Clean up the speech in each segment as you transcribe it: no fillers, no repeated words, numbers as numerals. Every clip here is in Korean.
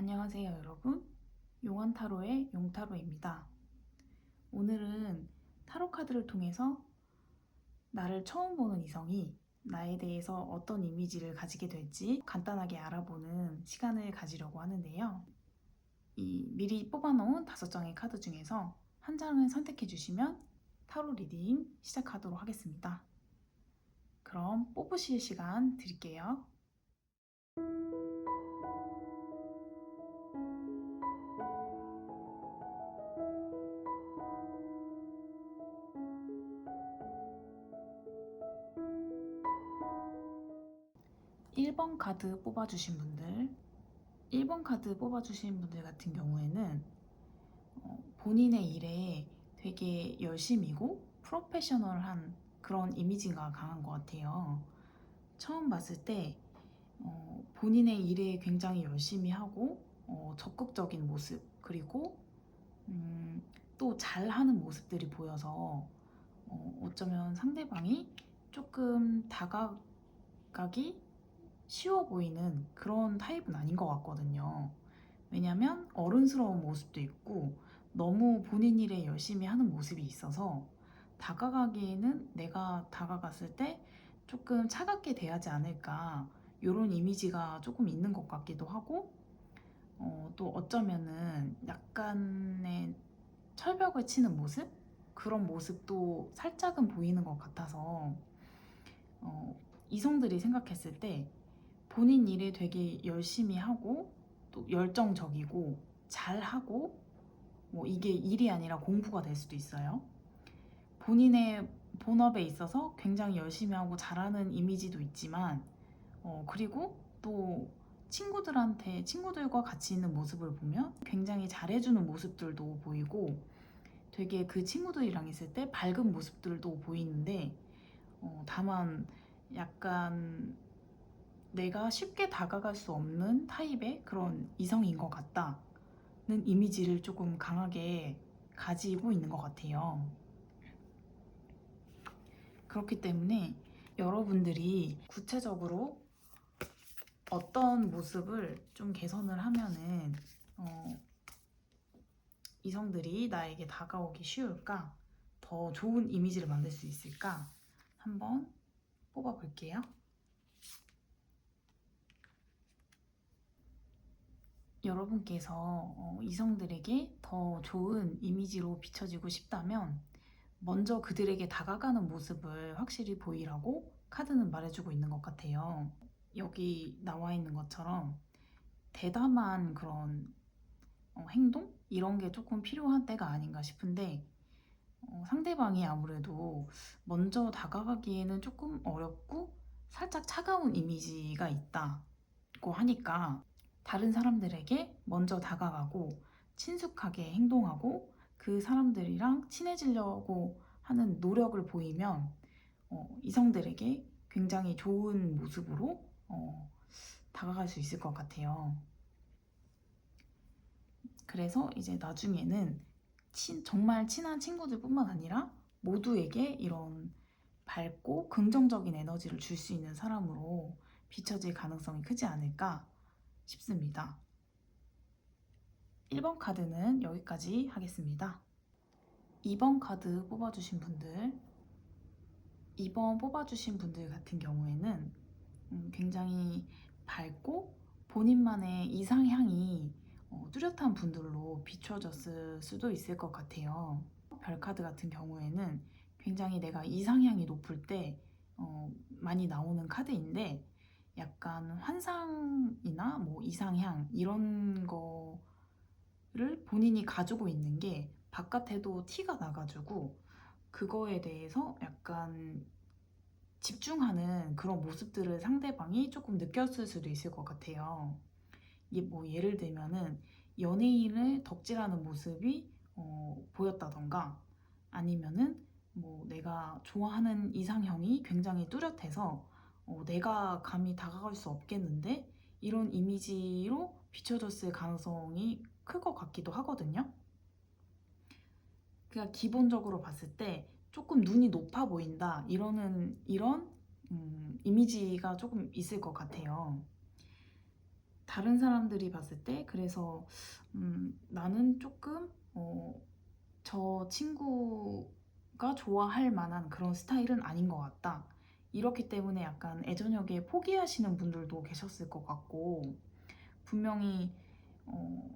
안녕하세요, 여러분. 용한타로의 용타로입니다. 오늘은 타로 카드를 통해서 나를 처음 보는 이성이 나에 대해서 어떤 이미지를 가지게 될지 간단하게 알아보는 시간을 가지려고 하는데요. 이 미리 뽑아놓은 5장의 카드 중에서 한 장을 선택해 주시면 타로 리딩 시작하도록 하겠습니다. 그럼 뽑으실 시간 드릴게요. 1번 카드 뽑아주신 분들, 1번 카드 뽑아주신 분들 같은 경우에는 본인의 일에 되게 열심이고 프로페셔널한 그런 이미지가 강한 것 같아요. 처음 봤을 때 본인의 일에 굉장히 열심히 하고 적극적인 모습, 그리고 또 잘하는 모습들이 보여서 어쩌면 상대방이 조금 다가가기 쉬워 보이는 그런 타입은 아닌 것 같거든요. 왜냐면 어른스러운 모습도 있고 너무 본인 일에 열심히 하는 모습이 있어서 다가가기에는 내가 다가갔을 때 조금 차갑게 대하지 않을까, 이런 이미지가 조금 있는 것 같기도 하고, 또 어쩌면은 약간의 철벽을 치는 모습? 그런 모습도 살짝은 보이는 것 같아서 이성들이 생각했을 때 본인 일에 되게 열심히 하고 또 열정적이고 잘하고, 이게 일이 아니라 공부가 될 수도 있어요. 본인의 본업에 있어서 굉장히 열심히 하고 잘하는 이미지도 있지만 그리고 또 친구들과 같이 있는 모습을 보면 굉장히 잘해주는 모습들도 보이고 되게 그 친구들이랑 있을 때 밝은 모습들도 보이는데 다만 약간 내가 쉽게 다가갈 수 없는 타입의 그런 이성인 것 같다는 이미지를 조금 강하게 가지고 있는 것 같아요. 그렇기 때문에 여러분들이 구체적으로 어떤 모습을 좀 개선을 하면은 이성들이 나에게 다가오기 쉬울까? 더 좋은 이미지를 만들 수 있을까? 한번 뽑아볼게요. 여러분께서 이성들에게 더 좋은 이미지로 비춰지고 싶다면 먼저 그들에게 다가가는 모습을 확실히 보이라고 카드는 말해주고 있는 것 같아요. 여기 나와 있는 것처럼 대담한 그런 행동? 이런 게 조금 필요한 때가 아닌가 싶은데 상대방이 아무래도 먼저 다가가기에는 조금 어렵고 살짝 차가운 이미지가 있다고 하니까 다른 사람들에게 먼저 다가가고 친숙하게 행동하고 그 사람들이랑 친해지려고 하는 노력을 보이면 이성들에게 굉장히 좋은 모습으로 다가갈 수 있을 것 같아요. 그래서 이제 나중에는 정말 친한 친구들뿐만 아니라 모두에게 이런 밝고 긍정적인 에너지를 줄 수 있는 사람으로 비춰질 가능성이 크지 않을까 싶습니다. 1번 카드는 여기까지 하겠습니다. 2번 카드 뽑아주신 분들, 2번 뽑아주신 분들 같은 경우에는 굉장히 밝고 본인만의 이상향이 뚜렷한 분들로 비춰졌을 수도 있을 것 같아요. 별카드 같은 경우에는 굉장히 내가 이상향이 높을 때 많이 나오는 카드인데 약간 환상이나 이상향 이런 거를 본인이 가지고 있는 게 바깥에도 티가 나가지고 그거에 대해서 약간 집중하는 그런 모습들을 상대방이 조금 느꼈을 수도 있을 것 같아요. 이게 예를 들면은 연예인을 덕질하는 모습이 보였다던가, 아니면은 내가 좋아하는 이상형이 굉장히 뚜렷해서 내가 감히 다가갈 수 없겠는데 이런 이미지로 비춰졌을 가능성이 클 것 같기도 하거든요. 그러니까 기본적으로 봤을 때 조금 눈이 높아 보인다 이런 이미지가 조금 있을 것 같아요. 다른 사람들이 봤을 때 그래서 나는 조금 저 친구가 좋아할 만한 그런 스타일은 아닌 것 같다. 이렇기 때문에 약간 애저녁에 포기하시는 분들도 계셨을 것 같고, 분명히 어,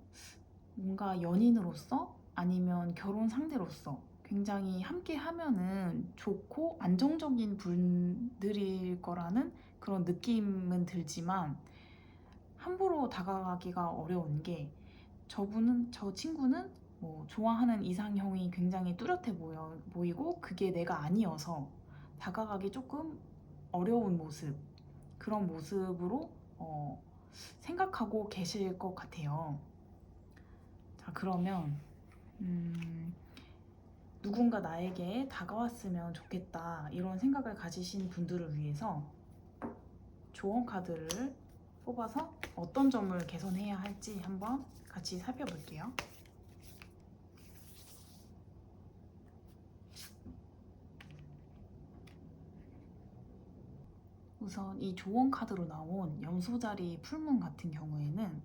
뭔가 연인으로서 아니면 결혼 상대로서 굉장히 함께 하면은 좋고 안정적인 분들일 거라는 그런 느낌은 들지만, 함부로 다가가기가 어려운 게, 저 친구는 뭐 좋아하는 이상형이 굉장히 뚜렷해 보이고 그게 내가 아니어서 다가가기 조금 어려운 모습, 그런 모습으로 생각하고 계실 것 같아요. 자, 그러면 누군가 나에게 다가왔으면 좋겠다 이런 생각을 가지신 분들을 위해서 조언 카드를 뽑아서 어떤 점을 개선해야 할지 한번 같이 살펴볼게요. 우선 이 조언 카드로 나온 염소자리 풀문 같은 경우에는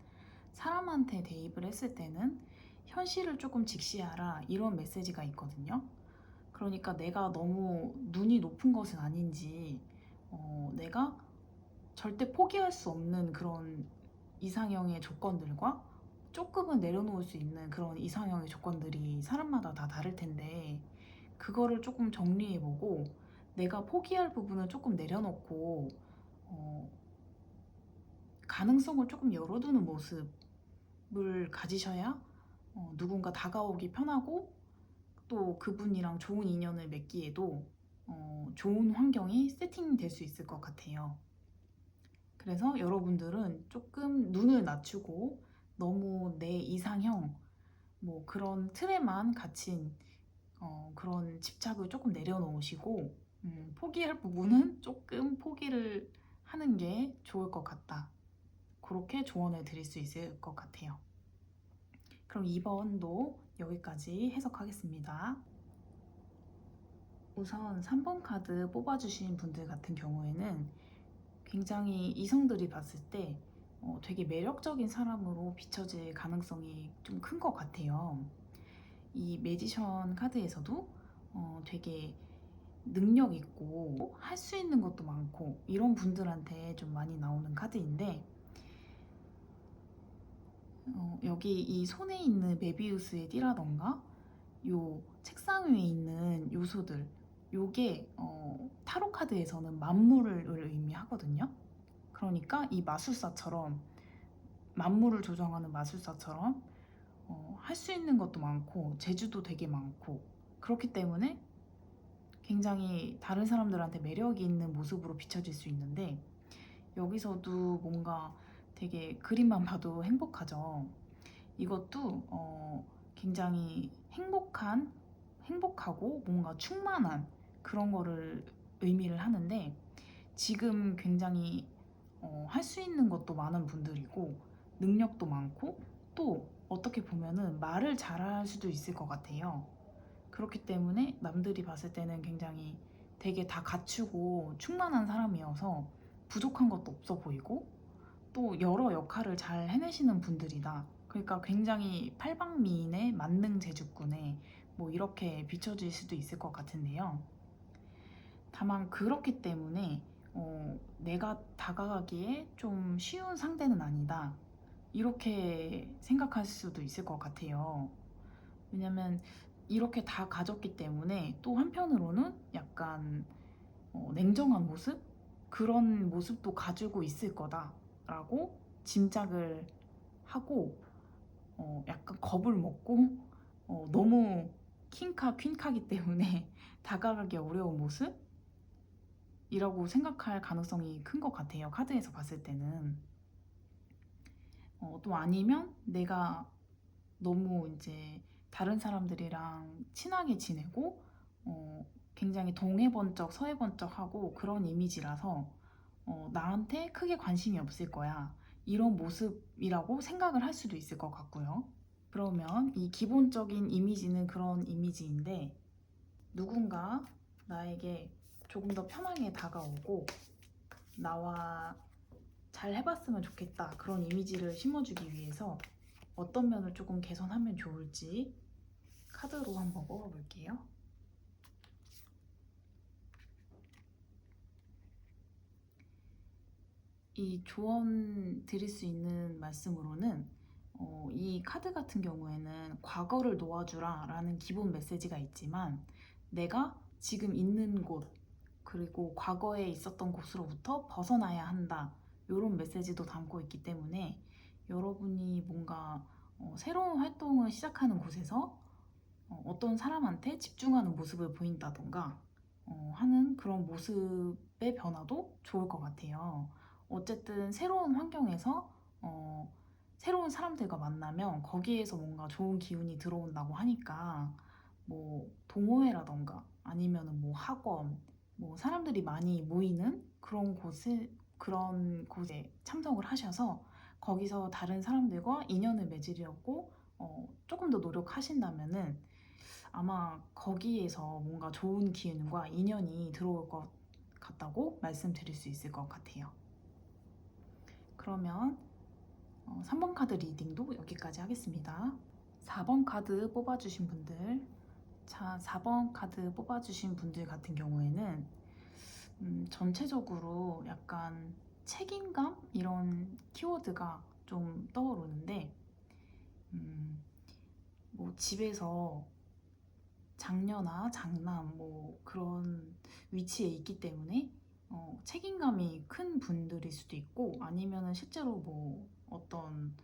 사람한테 대입을 했을 때는 현실을 조금 직시하라 이런 메시지가 있거든요. 그러니까 내가 너무 눈이 높은 것은 아닌지, 내가 절대 포기할 수 없는 그런 이상형의 조건들과 조금은 내려놓을 수 있는 그런 이상형의 조건들이 사람마다 다 다를 텐데, 그거를 조금 정리해보고 내가 포기할 부분을 조금 내려놓고 어, 가능성을 조금 열어두는 모습을 가지셔야 누군가 다가오기 편하고 또 그분이랑 좋은 인연을 맺기에도 좋은 환경이 세팅될 수 있을 것 같아요. 그래서 여러분들은 조금 눈을 낮추고 너무 내 이상형 뭐 그런 틀에만 갇힌 그런 집착을 조금 내려놓으시고, 포기할 부분은 조금 포기를 하는 게 좋을 것 같다. 그렇게 조언을 드릴 수 있을 것 같아요. 그럼 2번도 여기까지 해석하겠습니다. 우선 3번 카드 뽑아주신 분들 같은 경우에는 굉장히 이성들이 봤을 때 되게 매력적인 사람으로 비춰질 가능성이 좀 큰 것 같아요. 이 매지션 카드에서도 되게 능력 있고 할 수 있는 것도 많고 이런 분들한테 좀 많이 나오는 카드인데, 여기 이 손에 있는 메비우스의 띠라던가 요 책상 위에 있는 요소들, 요게 타로 카드에서는 만물을 의미하거든요. 그러니까 이 마술사처럼, 만물을 조정하는 마술사처럼 할 수 있는 것도 많고 재주도 되게 많고, 그렇기 때문에 굉장히 다른 사람들한테 매력이 있는 모습으로 비춰질 수 있는데, 여기서도 뭔가 되게 그림만 봐도 행복하죠. 이것도 굉장히 행복하고 뭔가 충만한 그런 거를 의미를 하는데, 지금 굉장히 할 수 있는 것도 많은 분들이고 능력도 많고 또 어떻게 보면은 말을 잘할 수도 있을 것 같아요. 그렇기 때문에 남들이 봤을 때는 굉장히 되게 다 갖추고 충만한 사람이어서 부족한 것도 없어 보이고 또 여러 역할을 잘 해내시는 분들이다. 그러니까 굉장히 팔방미인의 만능 재주꾼에 뭐 이렇게 비춰질 수도 있을 것 같은데요. 다만 그렇기 때문에 내가 다가가기에 좀 쉬운 상대는 아니다. 이렇게 생각할 수도 있을 것 같아요. 왜냐면 이렇게 다 가졌기 때문에 또 한편으로는 약간 냉정한 모습? 그런 모습도 가지고 있을 거다라고 짐작을 하고 약간 겁을 먹고 너무 킹카 퀸카기 때문에 다가가기 어려운 모습이라고 생각할 가능성이 큰 것 같아요. 카드에서 봤을 때는. 또 아니면 내가 너무 이제 다른 사람들이랑 친하게 지내고 굉장히 동해번쩍 서해번쩍하고 그런 이미지라서 나한테 크게 관심이 없을 거야, 이런 모습이라고 생각을 할 수도 있을 것 같고요. 그러면 이 기본적인 이미지는 그런 이미지인데, 누군가 나에게 조금 더 편하게 다가오고 나와 잘 해봤으면 좋겠다 그런 이미지를 심어주기 위해서 어떤 면을 조금 개선하면 좋을지 카드로 한번 뽑아볼게요. 이 조언 드릴 수 있는 말씀으로는 이 카드 같은 경우에는 과거를 놓아주라 라는 기본 메시지가 있지만 내가 지금 있는 곳 그리고 과거에 있었던 곳으로부터 벗어나야 한다 이런 메시지도 담고 있기 때문에 여러분이 뭔가 새로운 활동을 시작하는 곳에서 어떤 사람한테 집중하는 모습을 보인다던가 하는 그런 모습의 변화도 좋을 것 같아요. 어쨌든 새로운 환경에서 새로운 사람들과 만나면 거기에서 뭔가 좋은 기운이 들어온다고 하니까 뭐 동호회라던가 아니면은 뭐 학원, 뭐 사람들이 많이 모이는 그런 곳에 참석을 하셔서 거기서 다른 사람들과 인연을 맺으려고 조금 더 노력하신다면은 아마 거기에서 뭔가 좋은 기운과 인연이 들어올 것 같다고 말씀드릴 수 있을 것 같아요. 그러면 3번 카드 리딩도 여기까지 하겠습니다. 4번 카드 뽑아주신 분들, 자, 4번 카드 뽑아주신 분들 같은 경우에는 전체적으로 약간 책임감 이런 키워드가 좀 떠오르는데 뭐 집에서 장녀나 장남 뭐 그런 위치에 있기 때문에 책임감이 큰 분들일 수도 있고 아니면은 실제로 뭐 어떤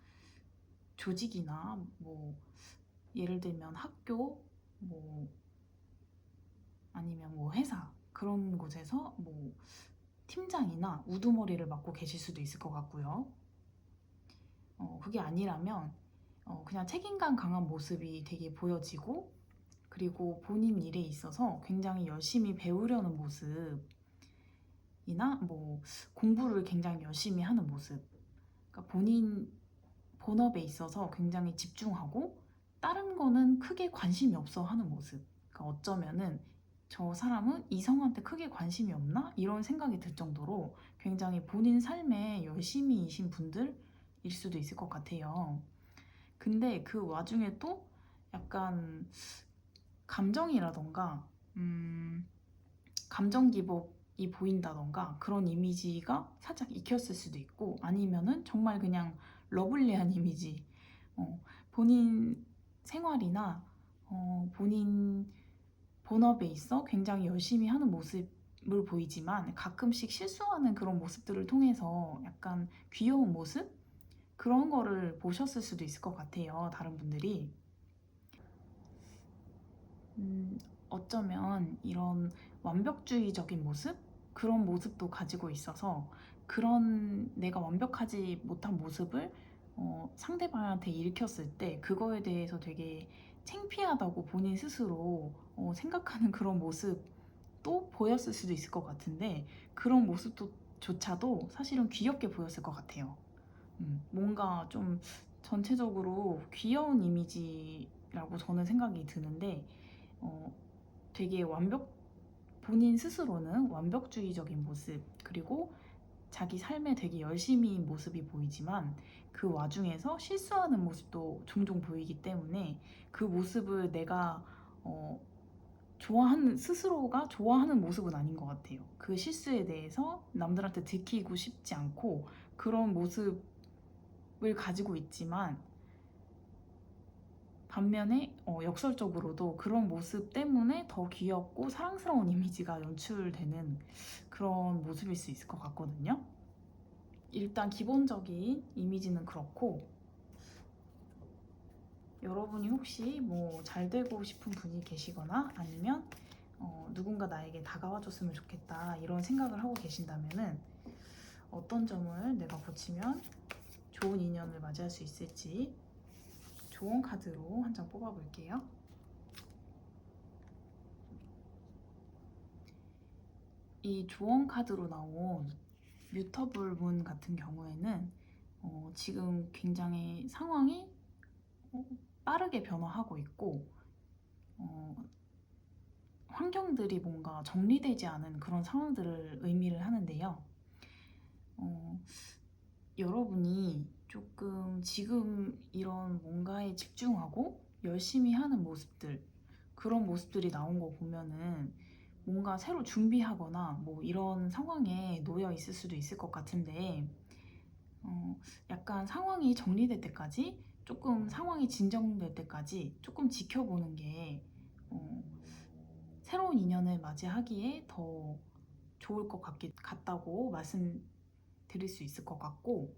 조직이나 뭐 예를 들면 학교 뭐 아니면 뭐 회사 그런 곳에서 뭐 팀장이나 우두머리를 맡고 계실 수도 있을 것 같고요. 그게 아니라면 그냥 책임감 강한 모습이 되게 보여지고 그리고 본인 일에 있어서 굉장히 열심히 배우려는 모습이나 뭐 공부를 굉장히 열심히 하는 모습 그러니까 본인 본업에 있어서 굉장히 집중하고 다른 거는 크게 관심이 없어 하는 모습 그러니까 어쩌면은 저 사람은 이성한테 크게 관심이 없나? 이런 생각이 들 정도로 굉장히 본인 삶에 열심히이신 분들일 수도 있을 것 같아요. 근데 그 와중에 또 약간 감정이라던가 감정 기복이 보인다던가 그런 이미지가 살짝 익혔을 수도 있고 아니면은 정말 그냥 러블리한 이미지 본인 생활이나 본인 본업에 있어 굉장히 열심히 하는 모습을 보이지만 가끔씩 실수하는 그런 모습들을 통해서 약간 귀여운 모습? 그런 거를 보셨을 수도 있을 것 같아요. 다른 분들이. 어쩌면 이런 완벽주의적인 모습? 그런 모습도 가지고 있어서 그런 내가 완벽하지 못한 모습을 상대방한테 일으켰을 때 그거에 대해서 되게 창피하다고 본인 스스로 생각하는 그런 모습도 보였을 수도 있을 것 같은데 그런 모습도 조차도 사실은 귀엽게 보였을 것 같아요. 뭔가 좀 전체적으로 귀여운 이미지라고 저는 생각이 드는데 어, 되게 본인 스스로는 완벽주의적인 모습, 그리고 자기 삶에 되게 열심히인 모습이 보이지만 그 와중에서 실수하는 모습도 종종 보이기 때문에 그 모습을 내가 스스로가 좋아하는 모습은 아닌 것 같아요. 그 실수에 대해서 남들한테 들키고 싶지 않고 그런 모습을 가지고 있지만 반면에 역설적으로도 그런 모습 때문에 더 귀엽고 사랑스러운 이미지가 연출되는 그런 모습일 수 있을 것 같거든요. 일단 기본적인 이미지는 그렇고 여러분이 혹시 뭐 잘 되고 싶은 분이 계시거나 아니면 누군가 나에게 다가와 줬으면 좋겠다 이런 생각을 하고 계신다면은 어떤 점을 내가 고치면 좋은 인연을 맞이할 수 있을지 조언 카드로 한 장 뽑아볼게요. 이 조언 카드로 나온 뮤터블 문 같은 경우에는 지금 굉장히 상황이 빠르게 변화하고 있고 어, 환경들이 뭔가 정리되지 않은 그런 상황들을 의미를 하는데요. 어, 여러분이 조금 지금 이런 뭔가에 집중하고 열심히 하는 모습들, 그런 모습들이 나온 거 보면은 뭔가 새로 준비하거나 뭐 이런 상황에 놓여 있을 수도 있을 것 같은데, 어, 약간 상황이 정리될 때까지, 조금 상황이 진정될 때까지 조금 지켜보는 게 어, 새로운 인연을 맞이하기에 더 좋을 것 같다고 말씀드릴 수 있을 것 같고,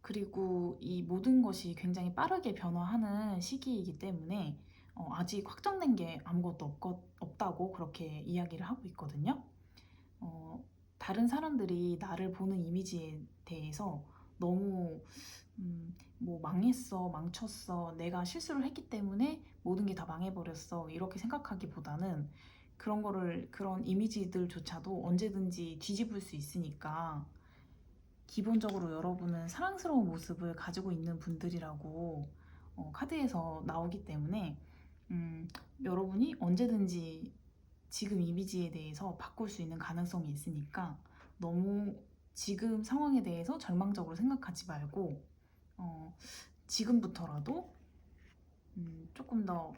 그리고 이 모든 것이 굉장히 빠르게 변화하는 시기이기 때문에 아직 확정된 게 아무것도 없다고 그렇게 이야기를 하고 있거든요. 어, 다른 사람들이 나를 보는 이미지에 대해서 너무 뭐 망했어, 망쳤어, 내가 실수를 했기 때문에 모든 게 다 망해버렸어 이렇게 생각하기보다는 그런 이미지들조차도 언제든지 뒤집을 수 있으니까, 기본적으로 여러분은 사랑스러운 모습을 가지고 있는 분들이라고 카드에서 나오기 때문에 여러분이 언제든지 지금 이미지에 대해서 바꿀 수 있는 가능성이 있으니까 너무 지금 상황에 대해서 절망적으로 생각하지 말고 어, 지금부터라도 조금 더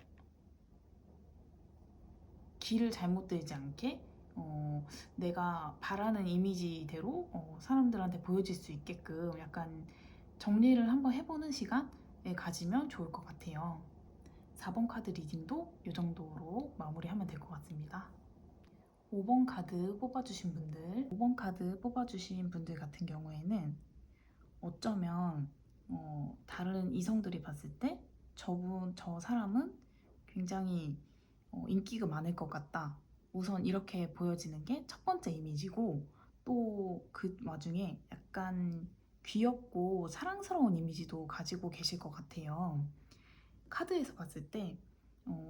길을 잘못 들지 않게 내가 바라는 이미지대로 사람들한테 보여질 수 있게끔 약간 정리를 한번 해보는 시간을 가지면 좋을 것 같아요. 4번 카드 리딩도 이 정도로 마무리하면 될 것 같습니다. 5번 카드 뽑아주신 분들, 5번 카드 뽑아주신 분들 같은 경우에는 어쩌면 다른 이성들이 봤을 때 저 사람은 굉장히 인기가 많을 것 같다. 우선 이렇게 보여지는 게 첫 번째 이미지고, 또 그 와중에 약간 귀엽고 사랑스러운 이미지도 가지고 계실 것 같아요. 카드에서 봤을 때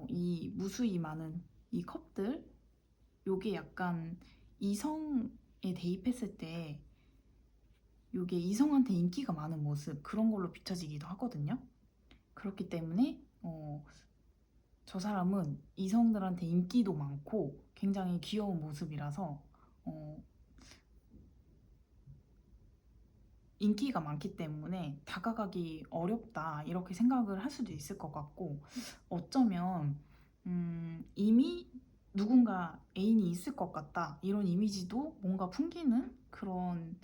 이 무수히 많은 이 컵들, 요게 약간 이성에 대입했을 때 요게 이성한테 인기가 많은 모습, 그런 걸로 비춰지기도 하거든요. 그렇기 때문에 저 사람은 이성들한테 인기도 많고 굉장히 귀여운 모습이라서 어, 인기가 많기 때문에 다가가기 어렵다 이렇게 생각을 할 수도 있을 것 같고, 어쩌면 이미 누군가 애인이 있을 것 같다 이런 이미지도 뭔가 풍기는 그런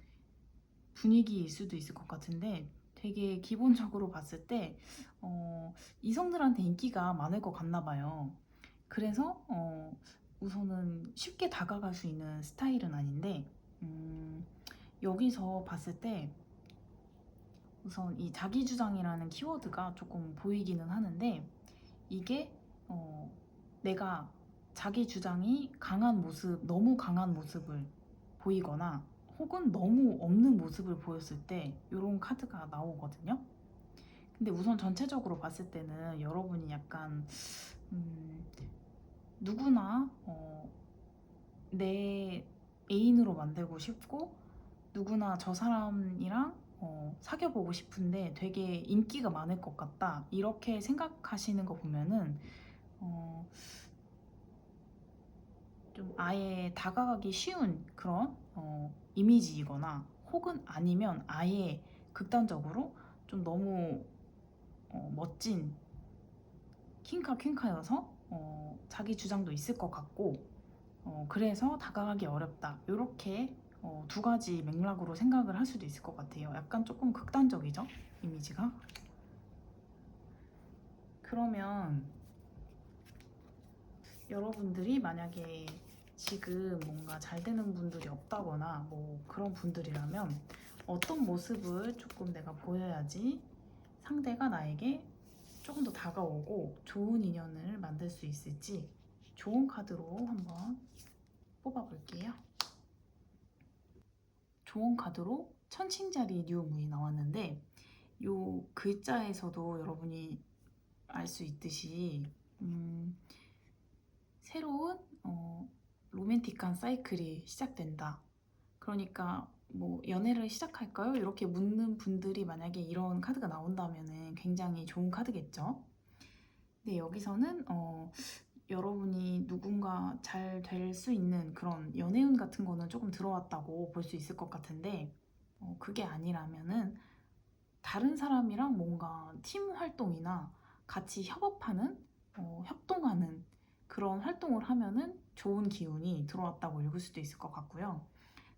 분위기일 수도 있을 것 같은데, 되게 기본적으로 봤을 때 이성들한테 인기가 많을 것 같나 봐요. 그래서 우선은 쉽게 다가갈 수 있는 스타일은 아닌데, 여기서 봤을 때 우선 이 자기주장이라는 키워드가 조금 보이기는 하는데, 이게 내가 자기 주장이 강한 모습, 너무 강한 모습을 보이거나 혹은 너무 없는 모습을 보였을 때 이런 카드가 나오거든요. 근데 우선 전체적으로 봤을 때는 여러분이 약간 누구나 내 애인으로 만들고 싶고, 누구나 저 사람이랑 사귀어보고 싶은데 되게 인기가 많을 것 같다 이렇게 생각하시는 거 보면은 어, 좀 아예 다가가기 쉬운 그런 이미지이거나, 혹은 아니면 아예 극단적으로 좀 너무 멋진 퀸카여서 자기 주장도 있을 것 같고, 그래서 다가가기 어렵다 이렇게 두 가지 맥락으로 생각을 할 수도 있을 것 같아요. 약간 조금 극단적이죠, 이미지가. 그러면 여러분들이 만약에 지금 뭔가 잘 되는 분들이 없다거나 뭐 그런 분들이라면 어떤 모습을 조금 내가 보여야지 상대가 나에게 조금 더 다가오고 좋은 인연을 만들 수 있을지 좋은 카드로 한번 뽑아볼게요. 좋은 카드로 천칭자리 뉴문이 나왔는데, 요 글자에서도 여러분이 알 수 있듯이 새로운 로맨틱한 사이클이 시작된다. 그러니까 뭐 연애를 시작할까요? 이렇게 묻는 분들이 만약에 이런 카드가 나온다면 굉장히 좋은 카드겠죠. 근데 여기서는 여러분이 누군가 잘 될 수 있는 그런 연애운 같은 거는 조금 들어왔다고 볼 수 있을 것 같은데, 그게 아니라면은 다른 사람이랑 뭔가 팀 활동이나 같이 협업하는, 협동하는 그런 활동을 하면은 좋은 기운이 들어왔다고 읽을 수도 있을 것 같고요.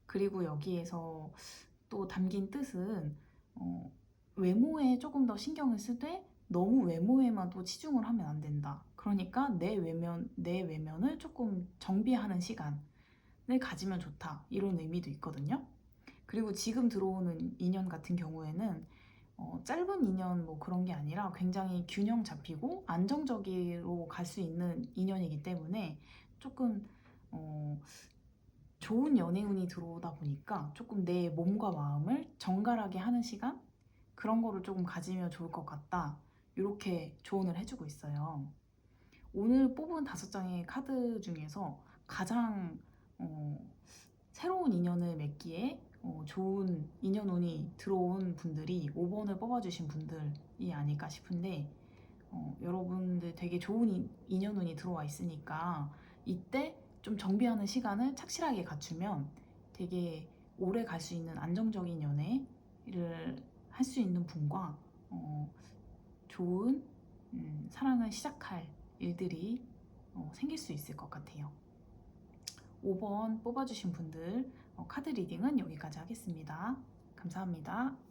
그리고 여기에서 또 담긴 뜻은 외모에 조금 더 신경을 쓰되 너무 외모에만 또 치중을 하면 안 된다. 그러니까 내 외면을 조금 정비하는 시간을 가지면 좋다. 이런 의미도 있거든요. 그리고 지금 들어오는 인연 같은 경우에는 짧은 인연 뭐 그런 게 아니라 굉장히 균형 잡히고 안정적으로 갈 수 있는 인연이기 때문에 조금 어, 좋은 연애운이 들어오다 보니까 조금 내 몸과 마음을 정갈하게 하는 시간? 그런 거를 조금 가지면 좋을 것 같다. 이렇게 조언을 해주고 있어요. 오늘 뽑은 5장의 카드 중에서 가장 어, 새로운 인연을 맺기에 좋은 인연운이 들어온 분들이 5번을 뽑아주신 분들이 아닐까 싶은데 여러분들 되게 좋은 인연운이 들어와 있으니까 이때 좀 정비하는 시간을 착실하게 갖추면 되게 오래 갈 수 있는 안정적인 연애를 할 수 있는 분과 좋은 사랑을 시작할 일들이 생길 수 있을 것 같아요. 5번 뽑아주신 분들 카드 리딩은 여기까지 하겠습니다. 감사합니다.